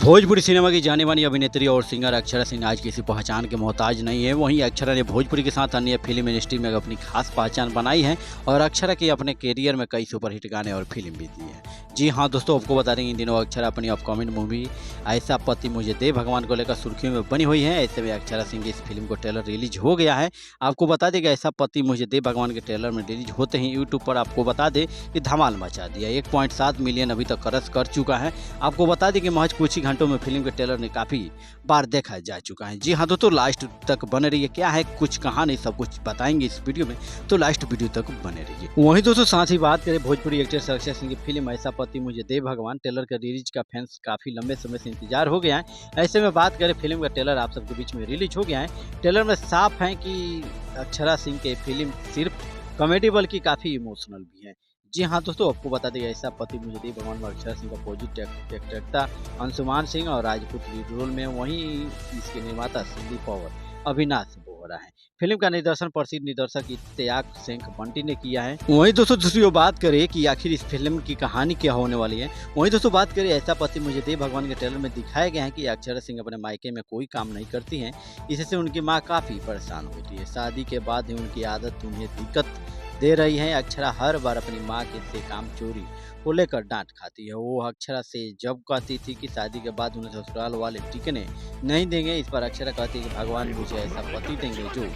Bhojpuri cinema की जाने मानी अभिनेत्री और सिंगर अक्षरा सिंह आज किसी पहचान के मोहताज नहीं है। वहीं अक्षरा ने भोजपुरी के साथ अन्य फिल्म इंडस्ट्री में अपनी खास पहचान बनाई है और अक्षरा की अपने कैरियर में कई सुपरहिट गाने और फिल्म भी दी है। जी हाँ दोस्तों, आपको बता दें इन दिनों अक्षरा अपनी अपकमिंग मूवी ऐसा पति मुझे दे भगवान को लेकर सुर्खियों में बनी हुई है। ऐसे में अक्षरा सिंह की इस फिल्म को ट्रेलर रिलीज हो गया है। आपको बता दें कि ऐसा पति मुझे दे भगवान के ट्रेलर में रिलीज होते ही यूट्यूब पर आपको बता दें कि धमाल मचा दिया। 1.7 मिलियन अभी तक क्रॉस कर चुका है। आपको बता दें कि महज कुछ ही घंटों में फिल्म के ट्रेलर ने काफी बार देखा जा चुका है। जी हाँ दोस्तों, लास्ट तक बने रहिए। क्या है कुछ कहानी सब कुछ बताएंगे इस वीडियो में, तो लास्ट वीडियो तक बने रहिए। वहीं दोस्तों साथ ही बात करें भोजपुरी एक्टर अक्षरा सिंह की फिल्म ऐसा पति मुझे दे भगवान ट्रेलर का रिलीज का फैंस काफी लंबे समय से इंतजार हो गया है। ऐसे में बात करें फिल्म का ट्रेलर आप सबके बीच में रिलीज हो गया है। ट्रेलर में साफ है कि अक्षरा सिंह की फिल्म सिर्फ कॉमेडी बल्कि काफी इमोशनल भी है। जी हाँ दोस्तों, आपको बता दें ऐसा पति मुझे दे भगवान में अक्षरा सिंह का अपोजिट एक्टर अंशुमान सिंह और राजपूत लीड रोल में, वहीं इसके निर्माता संदीप पवार अविनाश बोहरा है। फिल्म का निर्देशन प्रसिद्ध निर्देशक इत्तेफाक शेख बंटी ने किया है। वहीं दोस्तों दूसरी ओर बात करें कि आखिर इस फिल्म की कहानी क्या होने वाली है। वहीं दोस्तों बात करें ऐसा पति मुझे दे भगवान के ट्रेलर में दिखाया गया है कि अक्षरा सिंह अपने मायके में कोई काम नहीं करती हैं। इससे उनकी मां काफी परेशान होती है। शादी के बाद ही उनकी आदत उन्हें दिक्कत दे रही है। अक्षरा हर बार अपनी मां के से काम चोरी को लेकर डांट खाती है। वो अक्षरा से जब कहती थी कि शादी के बाद उन्हें ससुराल वाले टिकने नहीं देंगे, इस पर अक्षरा कहती है कि भगवान मुझे ऐसा पति देंगे जो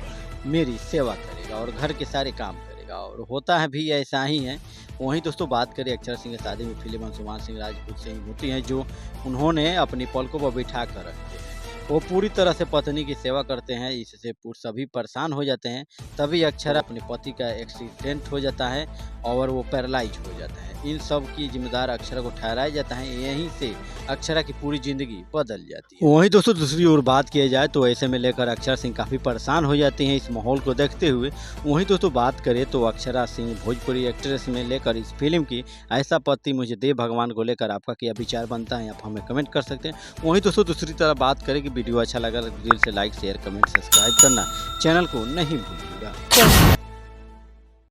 मेरी सेवा करेगा और घर के सारे काम करेगा, और होता है भी ऐसा ही है। वहीं दोस्तों बात करें अक्षरा सिंह की शादी में फिल्म अंशुमान सिंह राजपूत से ही होती है, जो उन्होंने अपनी पलकों पर बिठा कर रखते हैं। वो पूरी तरह से पत्नी की सेवा करते हैं। इससे सभी परेशान हो जाते हैं। तभी अक्षरा अपने पति का एक्सीडेंट हो जाता है और वो पैरालाइज हो जाता है। इन सब की जिम्मेदार अक्षरा को ठहराया जाता है। यहीं से अक्षरा की पूरी जिंदगी बदल जाती है। वहीं दोस्तों दूसरी ओर बात किया जाए तो ऐसे में लेकर अक्षरा सिंह काफी परेशान हो जाती हैं इस माहौल को देखते हुए। वहीं दोस्तों बात करें तो अक्षरा सिंह भोजपुरी एक्ट्रेस में लेकर इस फिल्म की ऐसा पति मुझे दे भगवान को लेकर आपका क्या विचार बनता है, आप हमें कमेंट कर सकते हैं। वहीं दोस्तों दूसरी तरफ बात करें कि वीडियो अच्छा लगा तो दिल से लाइक शेयर कमेंट सब्सक्राइब करना चैनल को नहीं भूलिएगा।